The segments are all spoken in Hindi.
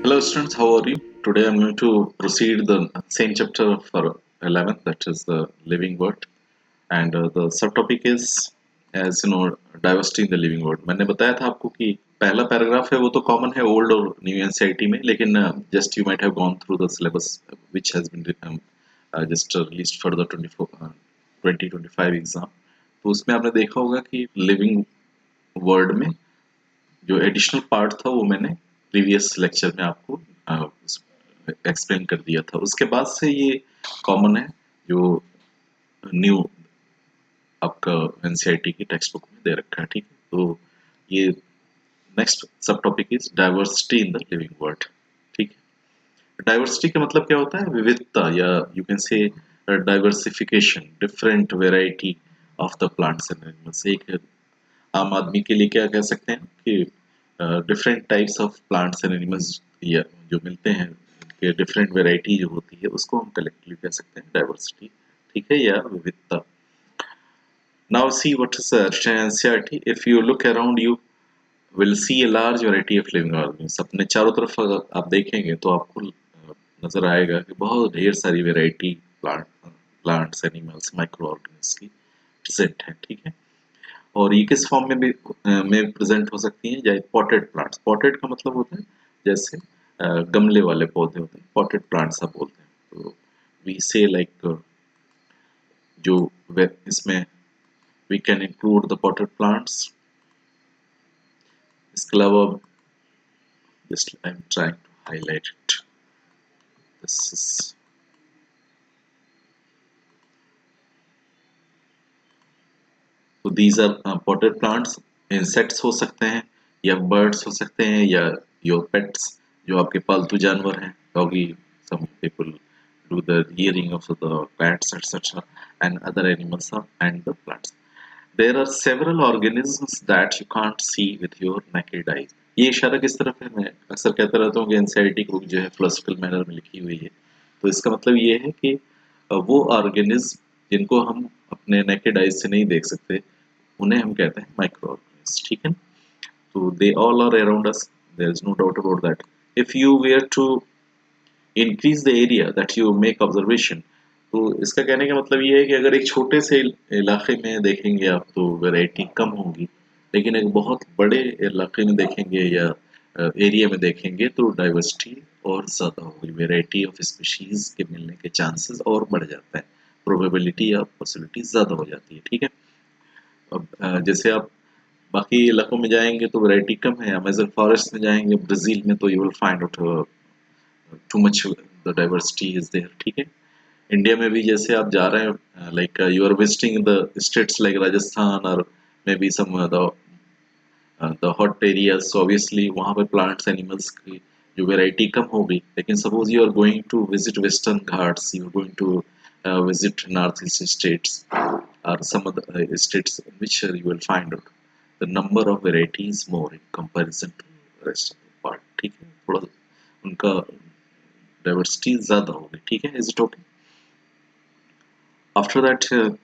Hello students, how are you? Today I'm going to proceed the same chapter for 11, that is the living word, and the subtopic is, as you know, diversity in the living word. मैंने बताया था आपको कि पहला पैराग्राफ है वो तो कॉमन है ओल्ड और न्यू एनसीईआरटी में, लेकिन just you might have gone through the syllabus which has been just released for the 2025 exam. तो उसमें आपने देखा होगा कि लिविंग वर्ड में जो एडिशनल पार्ट था वो मैंने प्रीवियस लेक्चर में आपको एक्सप्लेन कर दिया था। उसके बाद से ये कॉमन है जो न्यू आपका एनसीईआरटी की टेक्स्ट बुक में दे रखा है, ठीक है। तो ये नेक्स्ट सब topic is diversity in the living world, ठीक है। डाइवर्सिटी का मतलब क्या होता है? विविधता, या you can say diversification, different variety of the plants and animals. एक आम आदमी के लिए क्या कह सकते हैं कि different types of plants and animals या जो मिलते हैं उनके डिफरेंट वेराइटी जो होती है उसको हम कलेक्टिवली कह सकते हैं डाइवर्सिटी, ठीक है, या विविधता। Now see what is NCERT. If you look around you will C a large variety of living organism. अपने चारों तरफ अगर आप देखेंगे तो आपको नजर आएगा कि बहुत ढेर सारी variety plants animals micro organism की प्रेजेंट है, ठीक है। और ये किस फॉर्म में भी में प्रेजेंट हो सकती हैं, जैसे पॉटेड प्लांट्स। पॉटेड का मतलब होता है जैसे गमले वाले पौधे होते हैं, पॉटेड प्लांट्स आप बोलते हैं। तो वी से लाइक जो इसमें we can include the potted plants. इसके अलावा just I am trying to highlight it, this is तो these are potted plants. Insects हो सकते हैं या बर्ड्स हो सकते हैं या योर पेट्स, जो आपके पालतू जानवर हैं, doggy, some people do the rearing of the cats, etc., and other animals and the plants. There are several organisms that you can't see with your naked eyes. ये इशारा किस तरफ है? मैं अक्सर कहता रहता हूँ कि एनसीईआरटी बुक जो है फिलोसफिकल मैनर में लिखी हुई है, तो इसका मतलब ये है कि वो ऑर्गेनिज्म जिनको हम अपने नेकेड आइज से नहीं देख सकते उन्हें हम कहते हैं माइक्रो ऑर्गेनिज्म, ठीक है। तो they all are around us, there is no doubt about that. If you were to increase the area that you make observation, तो इसका कहने का मतलब ये है कि अगर एक छोटे से इलाके में देखेंगे आप तो वैरायटी कम होगी, लेकिन एक बहुत बड़े इलाके में देखेंगे या एरिया में देखेंगे तो डाइवर्सिटी और ज़्यादा होगी, वैरायटी ऑफ स्पीशीज के मिलने के चांसेस और बढ़ जाता है, प्रोबेबिलिटी या पॉसिबिलिटी ज़्यादा हो जाती है, ठीक है। अब जैसे आप बाकी इलाकों में जाएंगे तो वैरायटी कम है, अमेजन फॉरेस्ट में जाएंगे ब्राज़ील में तो you will find out too much the diversity is there, ठीक है। इंडिया में भी जैसे आप जा रहे हैं, like you are visiting the states like Rajasthan और may be some the hot areas, obviously वहाँ पे प्लांट्स एनिमल्स की जो वैरायटी कम होगी। लेकिन suppose you are going to visit western Ghats, you are going to visit north east states or some other states in which you will find out the number of varieties more in comparison to rest of the part, ठीक है। थोड़ा उनका डाइवर्सिटी ज्यादा होगी, ठीक है। Is it okay? After that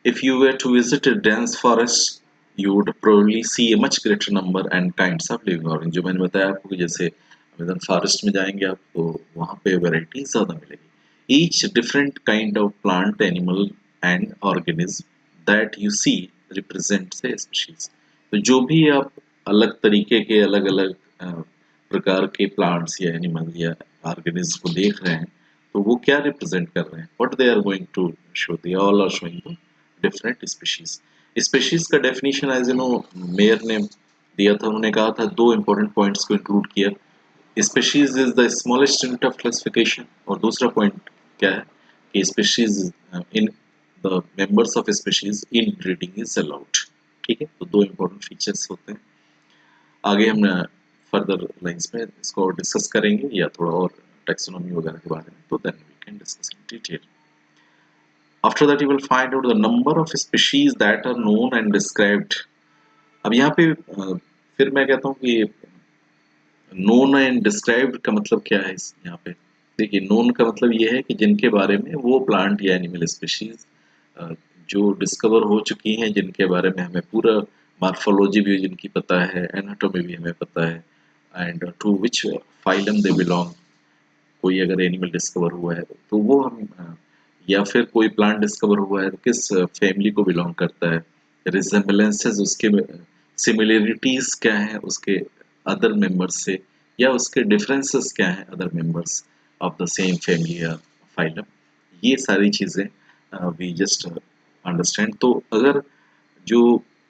if you were to visit a dense forest you would probably see a much greater number and kinds of living organisms। जो मैंने बताया आपको कि जैसे अमेज़न फॉरेस्ट में जाएंगे आप तो वहाँ पे वैरायटी ज़्यादा मिलेगी। Each different kind of plant animal and organism that you see represents a species. तो जो भी आप अलग तरीके के अलग अलग प्रकार के प्लांट्स या एनिमल या ऑर्गेनिज्म को देख रहे हैं तो वो क्या रिप्रेजेंट कर रहे हैं, what they are going to show, they all are showing different species. Species का definition as you know Mayr ने दिया था, उन्होंने कहा था दो इंपॉर्टेंट पॉइंट्स को इंक्लूड किया। Species is the smallest unit of classification, और दूसरा पॉइंट क्या है कि species in the members of species in breeding is allowed, ठीक है। तो दो इंपॉर्टेंट फीचर्स होते हैं। आगे हम फर्दर लाइंस में इसको डिस्कस करेंगे या थोड़ा और टैक्सोनॉमी वगैरह के बारे में, तो then we can discuss in detail. After that you will find out the number of species that are known and described। अब यहाँ पे फिर मैं कहता हूँ कि known and described का मतलब क्या है इस यहाँ पे। देखिए known का मतलब ये है कि जिनके बारे में वो प्लांट या एनिमल स्पीशीज जो डिस्कवर हो चुकी हैं, जिनके बारे में हमें पूरा मॉर्फोलॉजी भी जिनकी पता है, एनाटॉमी भी हमें पता है, and to which phylum they belong. कोई अगर एनिमल डिस्कवर हुआ है तो वो हम या फिर कोई प्लांट डिस्कवर हुआ है तो किस फैमिली को बिलोंग करता है, रिजेम्बलेंसेस उसके, सिमिलरिटीज क्या है उसके अदर मेंबर्स से, या उसके डिफरेंसेस क्या है other members of the same family या फाइलम। ये सारी चीज़ें वी जस्ट अंडरस्टैंड। तो अगर जो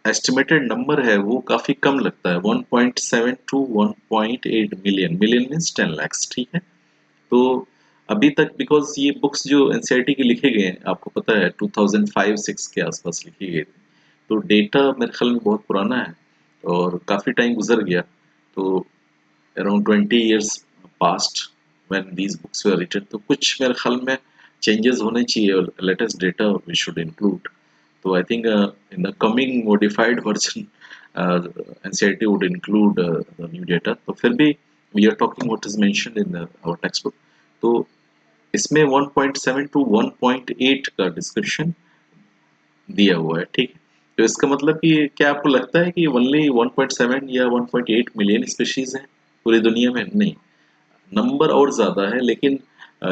एस्टिमेटेड नंबर है वो काफ़ी कम लगता है, 1.7 to 1.8 million, million means 10 lakhs, ठीक है। तो अभी तक बिकॉज ये बुक्स जो एनसीईआरटी के लिखे गए हैं आपको पता है 2005-6 के आसपास लिखी गई थी, तो डेटा मेरे ख्याल में बहुत पुराना है और काफ़ी टाइम गुजर गया। तो around 20 years past when these books were written, तो कुछ मेरे ख्याल में चेंजेस होने चाहिए और latest data we should include. तो I think in the coming modified version NCERT would include the new data. तो फिर भी we are talking what is mentioned in our text book. तो इसमें 1.7 टू 1.8 का डिस्क्रिप्शन दिया हुआ है, ठीक है। तो इसका मतलब कि क्या आपको लगता है कि ओनली 1.7 या 1.8 मिलियन स्पीशीज हैं पूरी दुनिया में? नहीं, नंबर और ज़्यादा है, लेकिन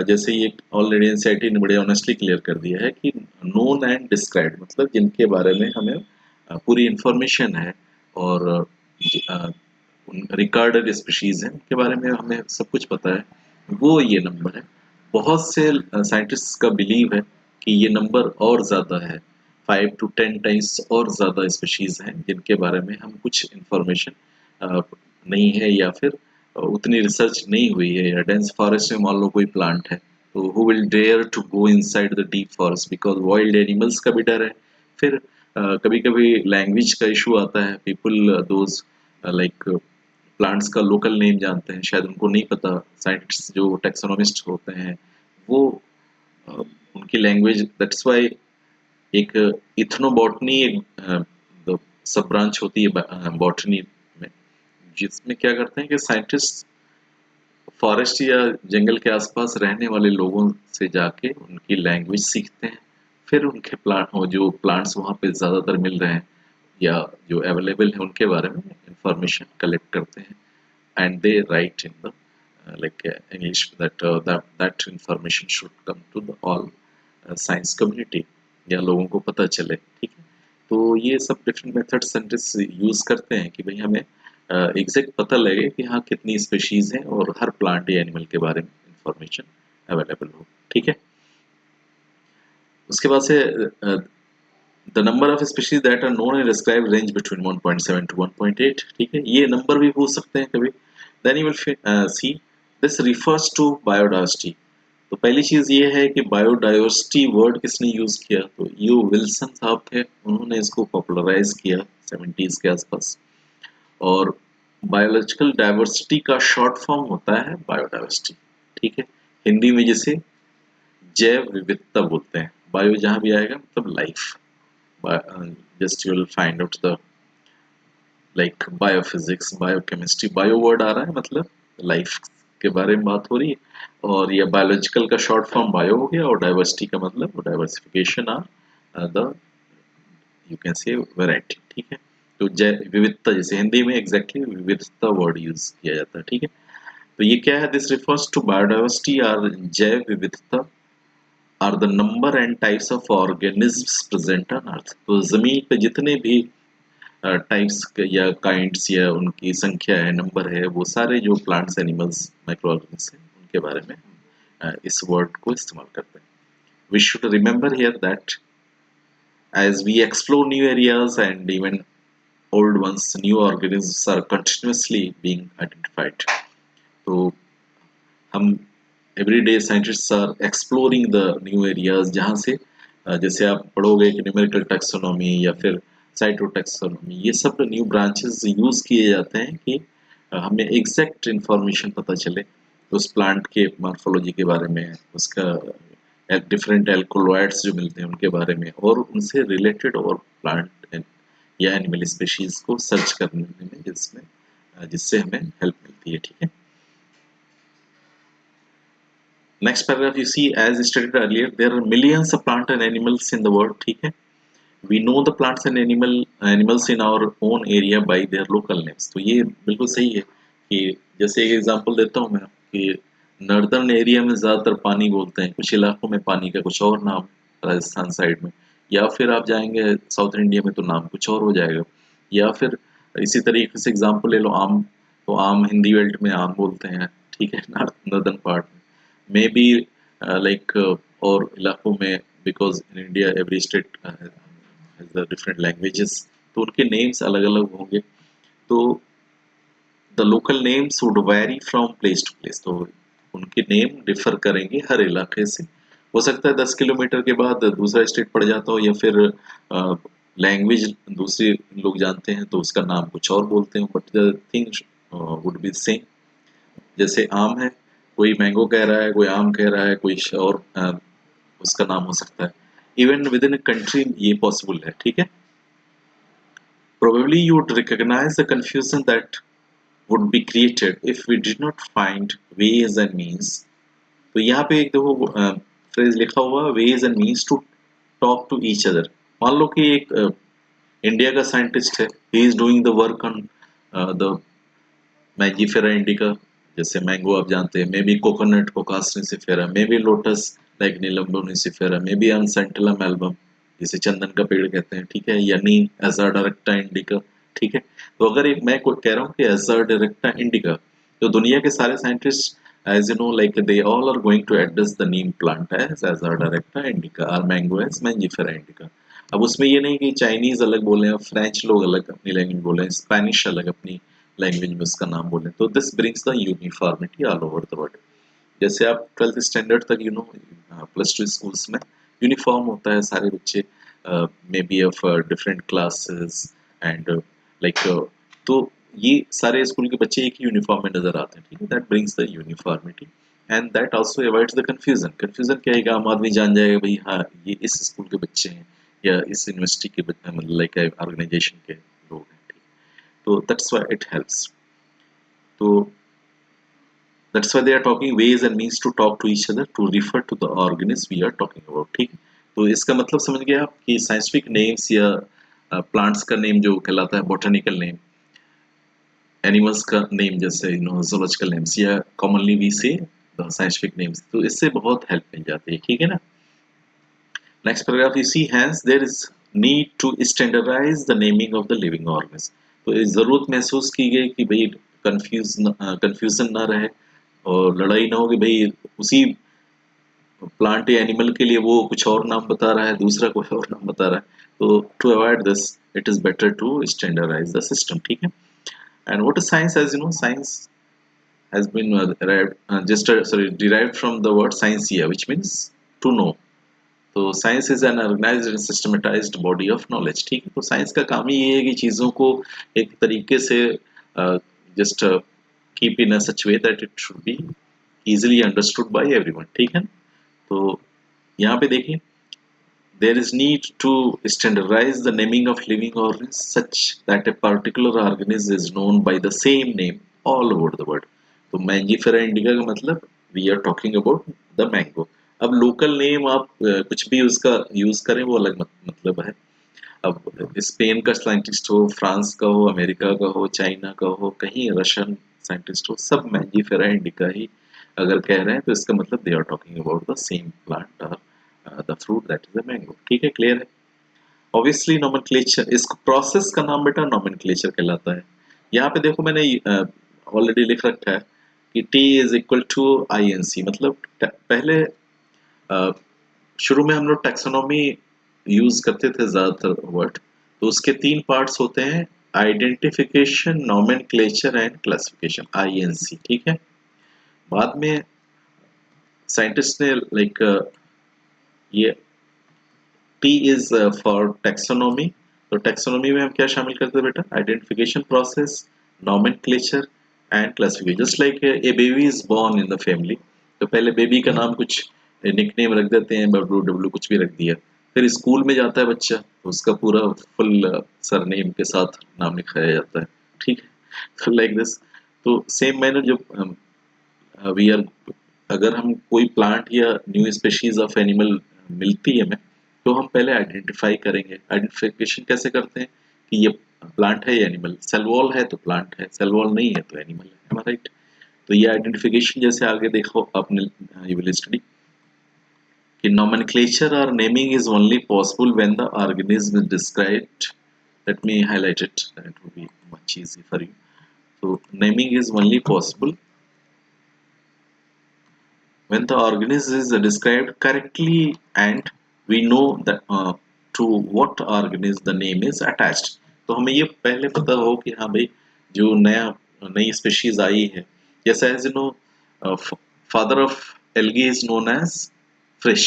जैसे ये ऑलरेडी एनसीईआरटी ने बड़े ऑनेस्टली क्लियर कर दिया है कि नोन एंड डिस्क्राइब्ड, मतलब जिनके बारे में हमें पूरी इंफॉर्मेशन है और रिकॉर्डेड स्पीशीज हैं उनके बारे में हमें सब कुछ पता है, वो ये नंबर है। बहुत से साइंटिस्ट का बिलीव है कि ये नंबर और ज़्यादा है, 5 to 10 times और ज़्यादा स्पीशीज हैं जिनके बारे में हम कुछ इंफॉर्मेशन नहीं है, या फिर उतनी रिसर्च नहीं हुई है। या डेंस फॉरेस्ट में मान लो कोई प्लांट है, तो who will dare to go inside the deep forest, because wild animals का भी डर है। फिर कभी कभी लैंग्वेज का इशू आता है, पीपल दोज लाइक प्लांट्स का लोकल नेम जानते हैं, शायद उनको नहीं पता। साइंटिस्ट जो टेक्सोनोमिस्ट होते हैं वो अ, उनकी लैंग्वेज, दैट्स वाई एक इथनोबॉटनी एक सब ब्रांच होती है बॉटनी में, जिसमें क्या करते हैं कि साइंटिस्ट फॉरेस्ट या जंगल के आसपास रहने वाले लोगों से जाके उनकी लैंग्वेज सीखते हैं, फिर उनके प्लांट जो प्लांट्स वहाँ पे ज़्यादातर मिल रहे हैं या जो अवेलेबल है उनके बारे में इंफॉर्मेशन कलेक्ट करते हैं, and they write in the English that that information should come to the all science community, या लोगों को पता चले, ठीक है। तो ये सब डिफरेंट मेथड्स साइंटिस्ट यूज करते हैं कि भाई हमें एग्जैक्ट पता लगे कि हाँ कितनी स्पेशीज हैं और हर प्लांट या एनिमल के बारे में इंफॉर्मेशन अवेलेबल हो, ठीक है। उसके बाद से the number of species that are known and described range between 1.7 to 1.8, ठीक है। ये नंबर भी पूछ सकते हैं कभी। Then you will see this refers to biodiversity. तो पहली चीज ये है कि बायोडाइवर्सिटी वर्ड किसने यूज किया, तो यू विल्सन साहब थे, उन्होंने इसको पॉपुलराइज किया 70s के आसपास। और बायोलॉजिकल डाइवर्सिटी का शॉर्ट फॉर्म होता है बायोडाइवर्सिटी, ठीक है। हिंदी में जिसे जैव विविधता बोलते हैं, बायो जहां भी आएगा मतलब life, just you will find out the like biophysics, biochemistry, bio word आ रहा है मतलब लाइफ के बारे में बात हो रही है। और ये बायोलॉजिकल का शॉर्ट फॉर्म बायो हो गया, और डाइवर्सिटी का मतलब diversification of the, you can say variety, ठीक है। तो जैव विविधता, जैसे हिंदी में एग्जैक्टली विविधता वर्ड यूज किया जाता है, ठीक है। तो ये क्या है, दिस रिफर्स टू बायोडाइवर्सिटी और जैव विविधता are the number and types of organisms present on earth. तो जमीन पे जितने भी टाइप्स या काइंड्स या उनकी संख्या है, नंबर है, वो सारे जो प्लांट्स, एनिमल्स, माइक्रो ऑर्गेनिज्म्स हैं उनके बारे में इस वर्ड को इस्तेमाल करते हैं। We should remember here that as we explore new areas and even old ones, new organisms are continuously being identified. तो हम everyday scientists are exploring the new areas, जहाँ से जैसे आप पढ़ोगे कि न्यूमेरिकल टैक्सोनॉमी या फिर साइटोटैक्सोनॉमी, ये सब न्यू ब्रांचेस यूज किए जाते हैं कि हमें एग्जैक्ट इंफॉर्मेशन पता चले उस प्लांट के मॉर्फोलॉजी के बारे में, उसका डिफरेंट एल्कोलॉइड्स जो मिलते हैं उनके बारे में, और उनसे रिलेटेड और प्लांट या एनिमल स्पीशीज को सर्च करने में जिसमें जिससे हमें हेल्प मिलती है, ठीक है। Next paragraph, you see, as stated earlier, there are millions of plant and animals in the world, ठीक है। We know the plants and animals in our own area by their local names। तो ये बिल्कुल सही है कि जैसे एक एग्जांपल देता हूँ मैं कि नॉर्दर्न एरिया में ज़्यादातर पानी बोलते हैं, कुछ इलाकों में पानी का कुछ और नाम, राजस्थान साइड में, या फिर आप जाएंगे साउथ इंडिया में तो नाम कुछ और हो जाएगा। या फिर इसी तरीके से एग्जांपल ले लो आम, तो आम हिंदी बेल्ट में आम बोलते हैं, ठीक है, नॉर्दर्न पार्ट में मे बी लाइक, और इलाकों में, because in India every state has the different languages, तो उनके नेम्स अलग अलग होंगे। तो the local names would vary from place to place, तो उनके नेम डिफर करेंगे हर इलाके से। हो सकता है 10 किलोमीटर के बाद दूसरा स्टेट पड़ जाता हो, या फिर लैंग्वेज दूसरे लोग जानते हैं तो उसका नाम कुछ और बोलते हैं, but the thing would be same. जैसे आम है, कोई मैंगो कह रहा है, कोई आम कह रहा है, कोई और उसका नाम हो सकता है। Even with in a country ये पॉसिबल है, ठीक है। Probably you would recognize the confusion that would be created if we did not find ways and means। तो यहाँ पे एक देखो फ्रेज लिखा हुआ, ways and means to talk to each other। मान लो कि एक इंडिया का साइंटिस्ट है, he is doing the work on the Mangifera indica, जैसे मैंगो आप जानते हैं, may be coconut Cocos nucifera, may be lotus like Nelumbo nucifera, may be Santalum album जिसे चंदन का पेड़ कहते हैं, ठीक है, या नी एजाडायरेक्टा इंडिका, ठीक है। तो अगर एक मैं कह रहा हूँ कि एजाडायरेक्टा इंडिका, तो दुनिया के सारे scientist as you know like they all are going to address the neem plant as Azadirachta indica or mango as Mangifera indica। अब उसमें ये नहीं कि चाइनीज अलग बोले हैं, फ्रेंच लोग अलग अपनी लैंग्वेज बोले, स्पेनिश अलग अपनी लैंग्वेज में उसका नाम बोले, तो this brings the uniformity all over the world. जैसे आप 12th स्टैंडर्ड तक +2 स्कूल्स में यूनिफॉर्म होता है, सारे बच्चे may be of different classes and like, तो ये सारे स्कूल के बच्चे एक ही यूनिफॉर्म में नजर आते हैं, ठीक है, that brings the uniformity and that also avoids the confusion. Confusion क्या है कि आम आदमी जान जाएगा भाई हाँ ये इस स्कूल के बच्चे हैं या इस यूनिवर्सिटी के मतलब लाइक ऑर्गेनाइजेशन के लोग हैं, ठीक है? तो दैट्स व्हाई इट हेल्प्स। तो that's why they are talking ways and means to talk to each other to refer to the organism we are talking about, ठीक है। तो इसका मतलब समझ गए आप कि साइंटिफिक नेम्स या प्लांट्स का नेम जो कहलाता है बॉटनिकल नेम, एनिमल्स का नेम जैसे जूलॉजिकल नेम्स, या कॉमनली वी से साइंटिफिक नेम्स, तो इससे बहुत हेल्प मिल जाती है, ठीक है ना। Next paragraph, you see hence there is need to standardise the naming of the living organs. तो इस जरूरत महसूस की गई कि भाई कंफ्यूजन ना रहे और लड़ाई ना हो कि भाई उसी प्लांट या एनिमल के लिए वो कुछ और नाम बता रहा है, दूसरा कोई और नाम बता रहा है। तो to avoid this it is better to standardise the system, ठीक है। And what is science, as you know science has been derived from the word scientia which means to know। तो science is an organised and systematised body of knowledge, ठीक है। तो साइंस का काम ही ये है कि चीज़ों को एक तरीके से just keep in a such way that it should be easily understood by everyone, ठीक है। तो यहाँ पे देखिए, there is need to standardize the naming of living organisms such that a particular organism is known by the same name all over the world। तो मैंजीफेरा इंडिका का मतलब we are talking about the mango. अब लोकल नेम आप कुछ भी उसका यूज करें वो अलग मतलब है। अब स्पेन का साइंटिस्ट हो, फ्रांस का हो, अमेरिका का हो, चाइना का हो, कहीं रशियन साइंटिस्ट हो, सब मैंजीफेरा इंडिका ही अगर कह रहे हैं तो इसका मतलब they are talking about the same plant और the fruit that is the mango, ठीक है, क्लियर है। ऑब्वियसली नोमेनक्लेचर, इस प्रोसेस का नाम बेटा नोमेनक्लेचर कहलाता है। यहाँ पे देखो मैंने ऑलरेडी लिख रखा है कि T is equal to INC, मतलब पहले शुरू में हम लोग टैक्सोनॉमी यूज करते थे ज्यादातर वर्ड, तो उसके 3 पार्ट्स होते हैं, identification, nomenclature and classification, INC, ठीक है। बाद में साइंटिस्ट ने लाइक ये T इज फॉर टैक्सोनॉमी, तो टैक्सोनॉमी में हम क्या शामिल करते हैं बेटा, identification process, nomenclature and classification. Just like a baby is born in the family, तो पहले बेबी का नाम कुछ निकनेम रख देते हैं, बब्लू डब्लू कुछ भी रख दिया, फिर स्कूल में जाता है बच्चा तो उसका पूरा फुल सरनेम के साथ नाम लिखाया जाता है, ठीक है। तो लाइक दिस, तो सेम मैनर जब वी आर, अगर हम कोई प्लांट या न्यू स्पेशीज ऑफ एनिमल मिलती है हमें, तो हम पहले आइडेंटिफाई करेंगे। आइडेंटिफिकेशन कैसे करते हैं कि ये प्लांट है या एनिमल, सेल वॉल है तो प्लांट है, सेल वॉल नहीं है तो एनिमल है, राइट। तो ये आइडेंटिफिकेशन जैसे आगे देखो आपने, यू विल स्टडी कि nomenclature or naming is only possible when the organism is described. Let me highlight it, it will be much easy for you. So naming is only possible when the organism is described correctly and we know that to what organism the name is attached. तो हमें ये पहले पता हो कि हाँ भाई जो नई स्पीशीज आई है, जैसे as you know father of algae is known as फिश।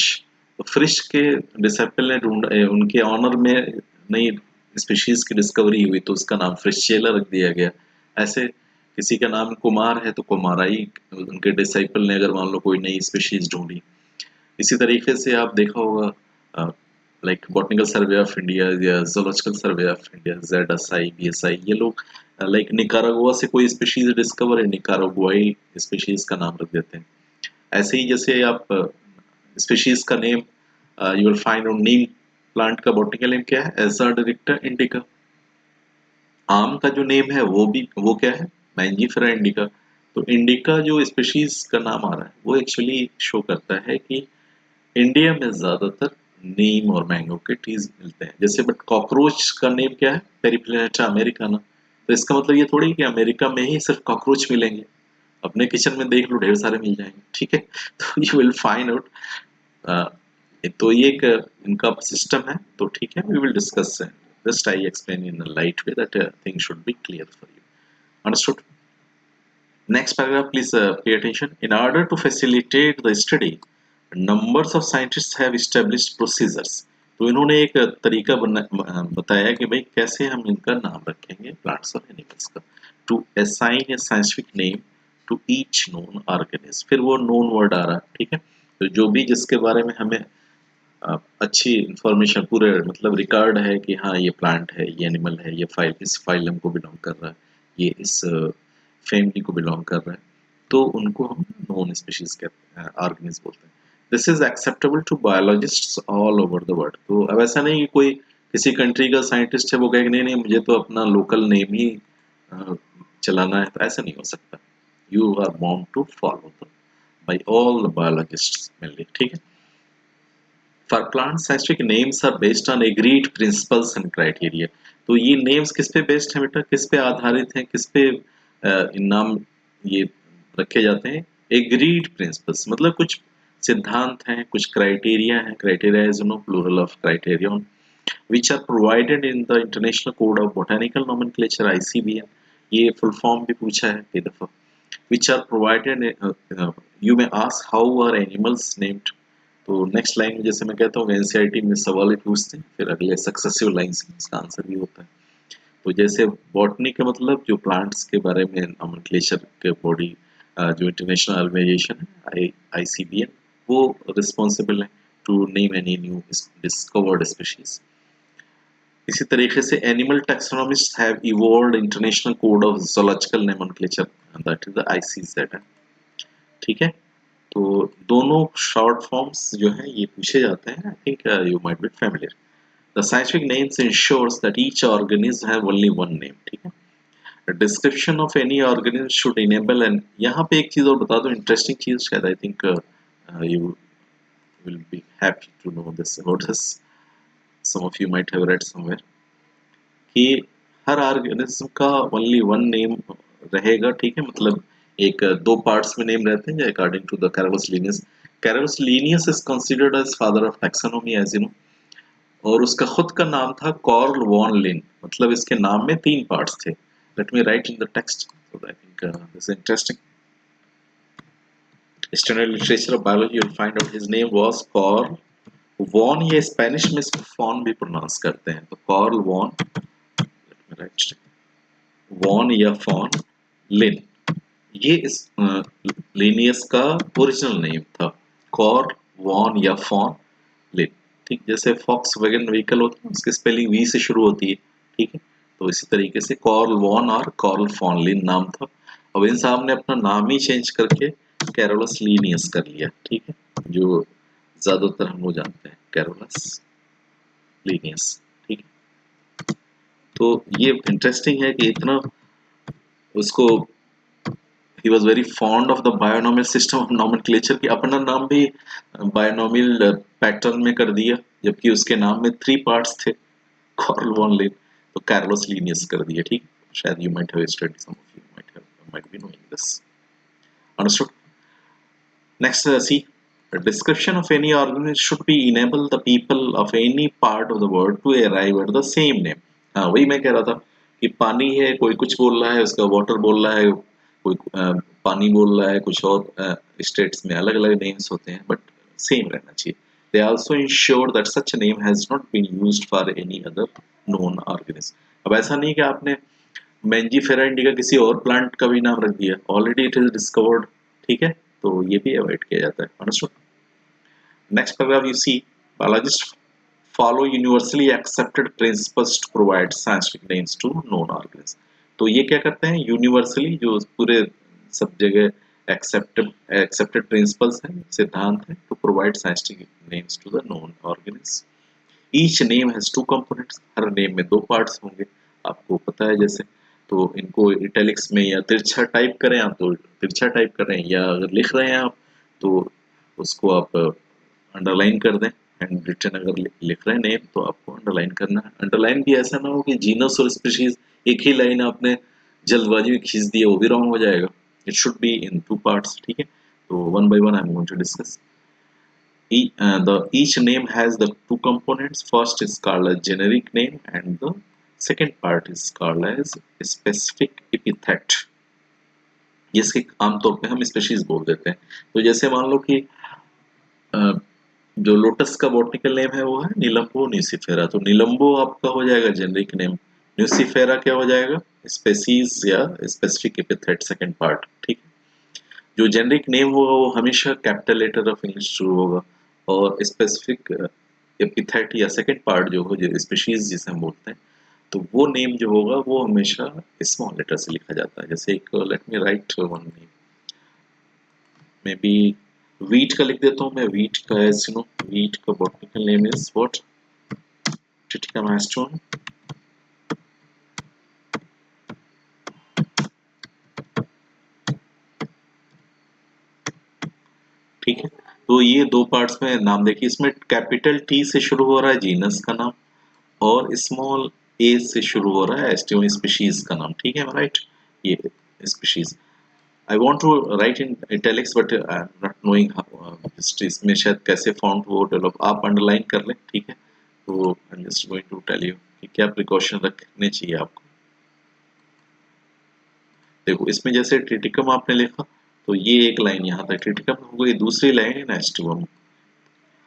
तो फिश के डिसाइपल ने उनके ऑनर में नई स्पीशीज की डिस्कवरी हुई तो उसका नाम फिश चेलर रख दिया गया। ऐसे किसी का नाम कुमार है तो कुमाराई उनके डिसाइपल ने अगर मान लो कोई नई स्पीशीज ढूंढी। इसी तरीके से आप देखा होगा like botanical survey of India या zoological survey of India, ZSI BSI, ये लोग लाइक निकारागुआ से कोई स्पीशीज डिस्कवर है, निकारागुआई स्पीशीज का नाम रख देते हैं। ऐसे ही जैसे आप स्पीशीज का name you will find on Neem plant का बॉटनिकल नेम क्या है, एजार्ड रिक्टा इंडिका। आम का जो नेम है वो क्या है, मैंजीफेरा इंडिका। तो इंडिका जो स्पीशीज का नाम आ रहा है वो एक्चुअली शो करता है कि इंडिया में ज्यादातर नीम और मैंगो के ट्रीज मिलते हैं। जैसे बट कॉकरोच का नेम क्या है, पेरिप्लेनेटा अमेरिकाना। तो इसका मतलब ये थोड़ी कि अमेरिका में ही सिर्फ कॉकरोच मिलेंगे, अपने किचन में देख लो ढेर सारे मिल जाएंगे, ठीक है। तो यू विल फाइंड आउट, तो ये एक इनका सिस्टम है। तो ठीक है, we will discuss, just I explain in a light way that thing should be clear for you, understood. Next paragraph, please pay attention. In order to facilitate the study, numbers of scientists have established procedures. तो इन्होंने एक तरीका बताया कि भाई कैसे हम इनका नाम रखेंगे प्लांट्स और एनिमल्स का। To assign a scientific name to each known organism, फिर वो नोन वर्ड आ रहा है, ठीक है। तो जो भी जिसके बारे में हमें अच्छी इंफॉर्मेशन पूरे मतलब रिकॉर्ड है कि हाँ ये प्लांट है, ये एनिमल है, ये फाइल इस फाइलम को बिलोंग कर रहा है, ये इस फैमिली को बिलोंग कर रहा है, तो उनको हम नॉन स्पीशीज कहते हैं, ऑर्गेनिज्म बोलते हैं। This is acceptable to biologists all over the world. तो अब ऐसा नहीं कि कोई किसी कंट्री का साइंटिस्ट है वो कहेगा नहीं नहीं मुझे तो अपना लोकल नेम ही चलाना है, तो ऐसा नहीं हो सकता। You are bound to follow by all the biologists mainly, ठीक है। For plants, scientific names are based on agreed principles and criteria. तो ये names किस पे based है बेटा, किस पे आधारित हैं, किस पे नाम ये रखे जाते हैं? Agreed principles मतलब कुछ सिद्धांत हैं, कुछ criteria हैं, criteria is plural of criterion, which are provided in the International Code of Botanical Nomenclature ICBN. ये full form भी पूछा है कई दफा। Which are provided, you may ask how are animals named। तो नेक्स्ट लाइन में जैसे मैं कहता हूँ एनसीईआरटी में सवाल ही पूछते हैं, फिर अगले सक्सेसिव लाइन से इसका आंसर भी होता है। तो जैसे बॉटनी का मतलब जो प्लांट्स के बारे में नॉमेनक्लेचर के बॉडी जो इंटरनेशनल ऑर्गेनाइजेशन है आईसीबीएन, वो रिस्पॉन्सिबल है to name any new discovered species. इसी तरीके से animal taxonomist have evolved international code of zoological nomenclature, that is the ICZ, ठीक है। तो दोनों शॉर्ट फॉर्म्स जो हैं ये पूछे जाते हैं। I think you might be familiar. The scientific names ensures that each organism have only one name, ठीक है। Description of any organism should enable, and यहाँ पे एक चीज और बता दो, इंटरेस्टिंग चीज शायद, I think you will be happy to know this about this, some of you might have read somewhere, कि हर ऑर्गेनिज्म का ओनली वन नेम रहेगा, ठीक है। मतलब एक दो पार्ट्स में नेम रहते हैं according to the Carolus Linnaeus. Carolus Linnaeus is considered as father of taxonomy as you know, और उसका खुद का नाम था कार्ल वॉन लिन। मतलब इसके नाम में तीन पार्ट्स थे। Let me write in the text, so I think this is interesting. Standard literature of biology you will find out his name was Carl von, ये स्पेनिश में इसको फॉन भी प्रोनाउंस करते हैं, तो कार्ल वॉन, राइट, वॉन या फॉन लिन, ये इस लिनियस का ओरिजिनल नेम था, कॉर वॉन या फॉन लिन, ठीक। जैसे फॉक्स वैगन व्हीकल होता है उसकी स्पेलिंग वी से शुरू होती है, ठीक है। तो इसी तरीके से कॉर्ल वॉन और कॉर्ल फॉन लिन नाम था। अब इन साहब ने अपना नाम ही चेंज करके कैरोलस लीनियस कर लिया, ठीक है, जो ज्यादातर हम लोग जानते हैं कैरोलस लीनियस, ठीक है। तो ये इंटरेस्टिंग है कि इतना उसको he was very fond of the binomial system of nomenclature की अपना नाम भी बायोनॉमियल पैटर्न में कर दिया, जबकि उसके नाम में 3 पार्ट्स थे, कार्ल वॉन लिन, तो कार्लोस लीनियस कर दिया। ठीक, शायद you might have studied, some of you might be knowing this. Understood? Next, see, a description of any organism should be enable the people of any part of the world to arrive at the same name. हाँ, वही मैं कह रहा था कि पानी है, कोई कुछ बोल रहा है, उसका वाटर बोल रहा है, कोई पानी बोल रहा है, कुछ और स्टेट्स में अलग अलग नेम्स होते हैं, बट सेम रहना चाहिए। They also ensure that such a name has not been used for any other known organism. अब ऐसा नहीं कि आपने मैंजीफेरा इंडिका किसी और प्लांट का भी नाम रख दिया, ऑलरेडी इट इज डिस्कवर्ड। ठीक है, तो ये भी अवॉइड किया जाता है। Understood? Next paragraph you see, biologist follow universally accepted principles to provide scientific names to known organisms. तो ये क्या करते हैं, यूनिवर्सली जो पूरे सब जगह एक्सेप्टेड प्रिंसिपल्स हैं, सिद्धांत हैं, to provide scientific names to the known organism. Each name has 2 components, हर नेम में 2 पार्ट्स होंगे, आपको पता है जैसे। तो इनको इटैलिक्स में या तिरछा टाइप करें आप तो तिरछा टाइप करें, या अगर लिख रहे हैं आप तो उसको आप अंडरलाइन कर दें। एंड रिटन अगर लिख रहे हैं नेम तो आपको अंडरलाइन करना है। अंडरलाइन भी ऐसा ना हो कि जीनस और स्पीशीज एक ही लाइन आपने जल्दबाजी में खींच दी है, वो भी रॉन्ग हो जाएगा। It should be in 2 parts. ठीक है, तो one by one I am going to discuss. Each name has the 2 components. First is called a generic name and the second part is called as specific epithet. जिसके आमतौर पे हम स्पेशीज बोल देते हैं। तो जैसे मान लो कि जो लोटस का बॉटनिकल नेम है वो है निलंबो न्यूसिफेरा, तो निलंबो आपका हो जाएगा जेनरिक नेम, न्यूसिफेरा क्या हो जाएगा, स्पेसीज या स्पेसिफिक एपिथेट सेकंड पार्ट। ठीक, जो जेनरिक नेम होगा वो हमेशा कैपिटल लेटर ऑफ इंग्लिश शुरू होगा, और स्पेसिफिक एपिथेट या सेकंड पार्ट जो हो, जो स्पीशीज जिसे हम बोलते हैं, तो वो नेम जो होगा वो हमेशा स्मॉल लेटर से लिखा जाता है। जैसे एक late me right one name, may be wheat का लिख देता हूँ मैं। वीट का एज यू नो, वीट का बॉटनिकल नेम इज व्हाट, ट्रिटिकामास्टोन। ठीक है, तो ये 2 पार्ट्स में नाम देखिए, इसमें कैपिटल टी से शुरू हो रहा है जीनस का नाम, और स्मॉल ए से शुरू हो रहा है एस्टियो स्पीशीज का नाम। ठीक है, राइट, ये species. I want to write in italics but I am not knowing इसमें शायद कैसे फॉन्ट वो डेवलप, आप अंडरलाइन कर लें। ठीक है, तो I am just going to tell you कि क्या प्रिकॉशन रखने चाहिए आपको। देखो, इसमें जैसे ट्रिटिकम आपने लिखा तो ये एक लाइन यहाँ तक ट्रिटिकम हो गई, दूसरी लाइन एस्टिवम।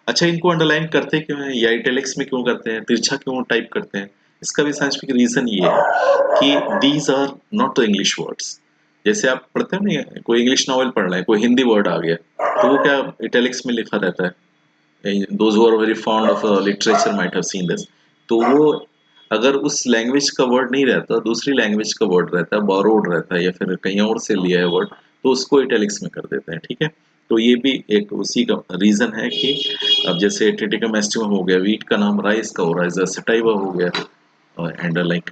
अच्छा, इनको अंडरलाइन करते क्यों हैं या इटैलिक्स में क्यों करते हैं, तिरछा क्यों टाइप करते हैं? इसका भी साइंटिफिक रीजन ये है कि these are not the English words. जैसे आप पढ़ते हैं ना, कोई इंग्लिश नॉवेल पढ़ रहे हैं, कोई हिंदी वर्ड आ गया तो वो क्या इटैलिक्स में लिखा रहता है। Those who are very fond of literature might have seen this. तो वो अगर उस लैंग्वेज का वर्ड नहीं रहता, दूसरी लैंग्वेज का वर्ड रहता है, बोरोड रहता है, या फिर कहीं और से लिया है वर्ड, तो उसको इटैलिक्स में कर देते हैं। ठीक है, तो ये भी एक उसी का रीजन है कि अब जैसे ट्रिटिकम एस्टिवम हो गया, वीट का नाम राइस का हो रहा है, सटाइवा हो गया, and like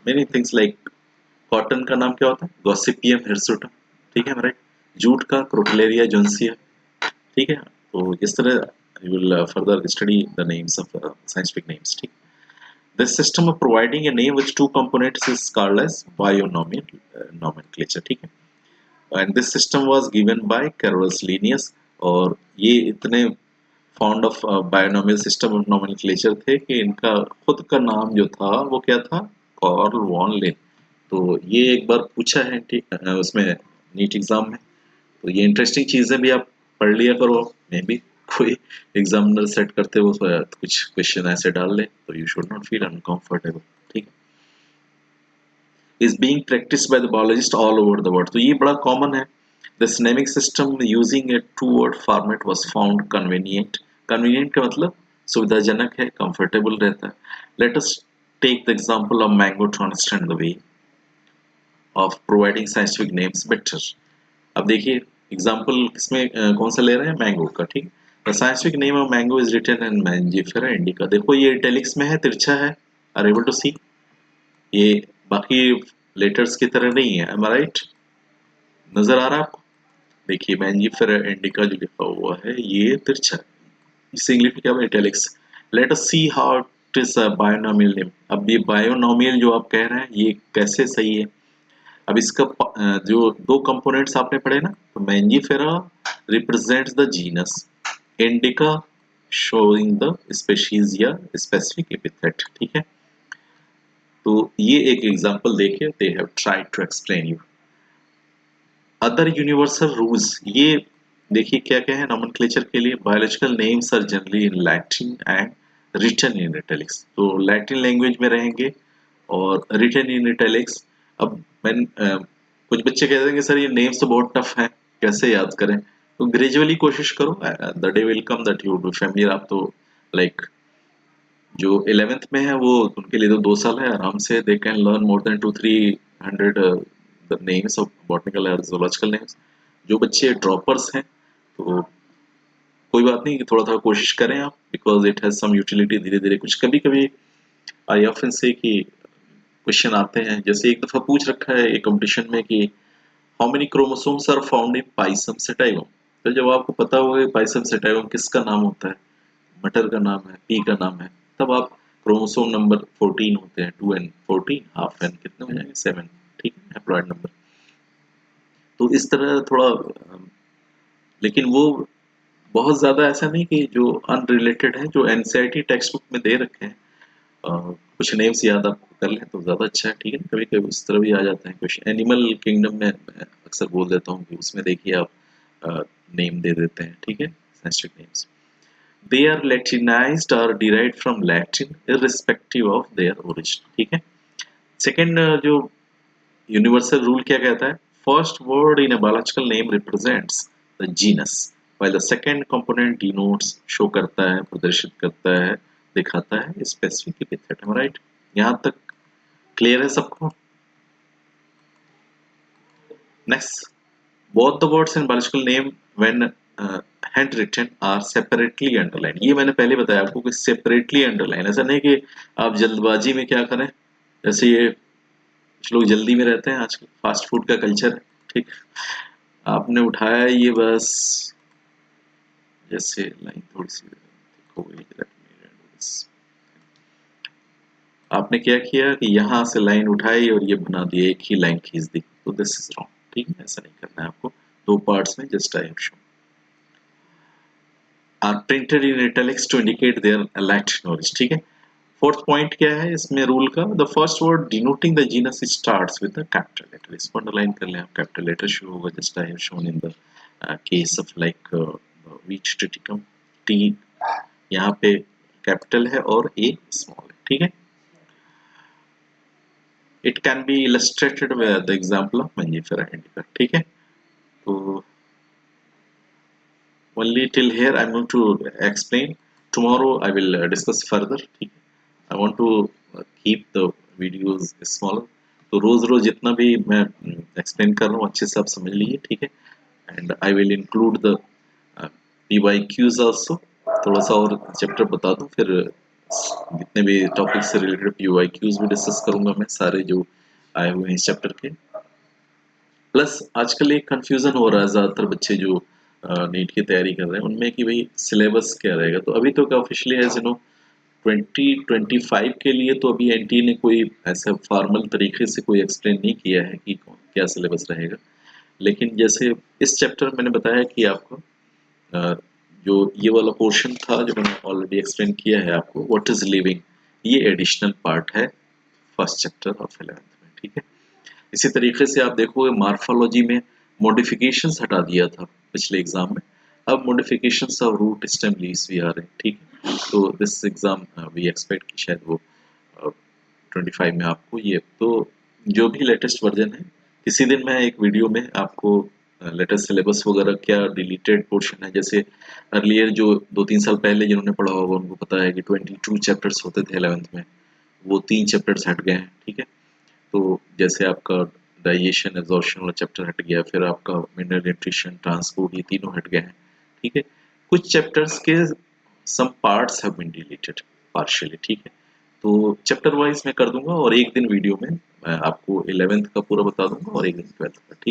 many things like cotton का नाम क्या होता है, गॉसिपियम हिरसुटम। ठीक है, राइट, जूट का क्रोटलेरिया जोन्सिया। ठीक है, तो इस तरह you will further study the names of scientific names. ठीक, this system of providing a name with 2 components is called as binomial nomenclature. ठीक है, and this system was given by Carolus Linnaeus, और ये इतने fond of binomial system of nomenclature थे कि इनका खुद का नाम जो था वो क्या था, कार्ल वॉन लिन। तो ये एक बार पूछा है उसमें नीट एग्जाम में, तो ये इंटरेस्टिंग चीजें भी आप पढ़ लिया करो, मे बी कोई एग्जामिनर सेट करते हो तो कुछ क्वेश्चन ऐसे डाल ले, तो you should not feel uncomfortable. ठीक है, is being practiced by the biologist all over the world, तो ये बड़ा कॉमन है। This naming system using a 2-word format was found convenient. Convenient का मतलब सुविधाजनक है, comfortable रहता है। Let us take the example of mango to understand the way of providing scientific names better. अब देखिए एग्जाम्पल किसमें कौन सा ले रहे हैं, मैंगो का। ठीक, the scientific name of mango is written in Mangifera indica. देखो ये इटैलिक्स में है, तिरछा है, आर एबल टू सी, ये बाकी लेटर्स की तरह नहीं है, एम आई राइट। नजर आ रहा है आपको? देखिए मैंजिफेरा इंडिका जो लिखा हुआ है ये तिरछा है। इसे इंग्लिश में क्या बोलते हैं? Italics. Let us see how it is a binomial name. अब ये बायोनोमियल जो आप कह रहे हैं ये कैसे सही है? अब इसका जो दो कंपोनेंट्स आपने पढ़े ना, तो Mangifera represents the genus, indica showing the species या स्पेसिफिक एपिथेट। ठीक है, तो ये एक एग्जांपल देखिए, they have tried to explain you other universal rules. ये देखिए क्या क्या है नोमेनक्लेचर के लिए। Biological names are generally in Latin and written in italics, तो लैटिन लैंग्वेज में रहेंगे और रिटन इन इटैलिक्स। अब कुछ बच्चे कहते हैं कि सर ये नेम्स तो बहुत टफ हैं, कैसे याद करें? तो ग्रेजुअली कोशिश करो, the day will come that you do familiar. आप तो लाइक जो 11th में है वो उनके लिए तो 2 साल है आराम से, they can learn more than 200-300 the names of botanical और zoological नेम्स। जो बच्चे ड्रॉपर्स हैं तो कोई बात नहीं, थोड़ा थोड़ा कोशिश करें आप, because it has some utility. धीरे धीरे कुछ कभी कभी आई ऑफन से कि क्वेश्चन आते हैं, जैसे एक दफा पूछ रखा है एक कंपटीशन में कि how many chromosomes are found in pisum sativum. तो जब आपको पता होगा कि पाइसम सेटाइवम किसका नाम होता है, मटर का नाम है, पी का नाम है, तब आप क्रोमोसोम नंबर 14 होते हैं, 2n14 हाफ एन कितने हो जाएंगे 7। ठीक है, हैप्लॉइड नंबर। तो इस तरह थोड़ा लेकिन वो बहुत ज्यादा ऐसा नहीं कि जो अनरिलेटेड है, जो एनसीईआरटी टेक्स्ट बुक में दे रखे हैं। कुछ नेम्स याद आप कर लें तो ज्यादा अच्छा है। ठीक है, कभी कभी उस तरह भी आ जाता है क्वेश्चन। एनिमल किंगडम में मैं अक्सर बोल देता हूँ कि उसमें देखिए आप नेम दे देते हैं। ठीक है, scientific names. They are Latinized or derived from Latin irrespective of their origin। ठीक है। सेकेंड जो यूनिवर्सल रूल क्या कहता है? First word in a biological name represents the genus while the second component denotes show करता है, प्रदर्शित करता है, दिखाता है स्पेसिफिक एपिथेट। है राइट? यहाँ तक क्लियर है सबको? Next, both the words in biological name when handwritten are separately underlined। ये मैंने पहले बताया आपको कि separately underline, ऐसा नहीं कि आप जल्दबाजी में क्या करें। जैसे ये कुछ लोग जल्दी में रहते हैं, आजकल फास्ट फूड का कल्चर है। ठीक, आपने उठाया ये बस, जैसे लाइन थोड़ी सी हो गई, आपने क्या किया कि यहाँ से लाइन उठाई और ये बना दिया, एक ही लाइन खींच दी, तो दिस इज रॉन्ग। ठीक है, ऐसा नहीं करना है आपको। दो पार्ट्स में just I have shown are printed in italics to indicate their Latin origin। ठीक है। फोर्थ पॉइंट क्या है इसमें रूल का? The first word denoting the genus starts with the capital letter. इसको अंडरलाइन कर लें आप, कैपिटल लेटर शो होगा, just I have shown in the case of like wheat triticum. T यहाँ पे कैपिटल है और ए स्मॉल है। ठीक है, it can be illustrated with the example of Mangifera indica. ठीक है, तो only till here I'm going to explain. Tomorrow I will discuss further। ठीक है, I want to keep the videos smaller। तो रोज रोज जितना भी मैं एक्सप्लेन कर रहा हूँ अच्छे से आप समझ लीजिए। ठीक है, and I will include the PYQs also. थोड़ा सा और चैप्टर बता दूं, फिर जितने भी टॉपिक से रिलेटेड PYQs भी डिस्कस करूंगा मैं, सारे जो आए हुए हैं इस चैप्टर के। प्लस आजकल एक कंफ्यूजन हो रहा है ज्यादातर बच्चे जो नीट की तैयारी कर रहे हैं उनमें कि भाई सिलेबस क्या रहेगा। तो अभी तो ऑफिशियली एज यू नो 2025 के लिए तो अभी एनटीए ने कोई ऐसा फॉर्मल तरीके से कोई एक्सप्लेन नहीं किया है कि क्या सिलेबस रहेगा। लेकिन जैसे इस चैप्टर मैंने बताया कि आपको जो ये वाला पोर्शन था जो मैंने ऑलरेडी एक्सप्लेन किया है आपको, व्हाट इज लिविंग, ये एडिशनल पार्ट है फर्स्ट चैप्टर ऑफ 11th में। ठीक है, इसी तरीके से आप देखोगे मॉर्फोलॉजी में मॉडिफिकेशंस हटा दिया था पिछले एग्जाम में, अब modifications of root stem leaves भी आ रहे हैं। ठीक है, तो दिस एग्जाम वी एक्सपेक्ट कि शायद वो 25 में आपको ये तो जो भी लेटेस्ट वर्जन है, किसी दिन मैं एक वीडियो में आपको लेटेस्ट सिलेबस वगैरह क्या डिलीटेड पोर्शन है, जैसे अर्लियर जो 2-3 साल पहले जिन्होंने पढ़ा होगा उनको पता है कि 22 चैप्टर्स होते थे 11th में, वो 3 चैप्टर्स हट गए हैं। ठीक है, तो जैसे आपका डाइजेशन एब्जॉर्प्शन वाला चैप्टर हट गया, फिर आपका मिनरल न्यूट्रिशन ट्रांसपोर्ट, ये तीनों हट गए हैं। ठीक है, कुछ चैप्टर्स के some parts have been deleted partially. ठीक है, तो चैप्टर वाइज मैं कर दूंगा और एक दिन वीडियो में मैं आपको 11th का पूरा बता दूंगा और एक दिन 12th का। ठीक।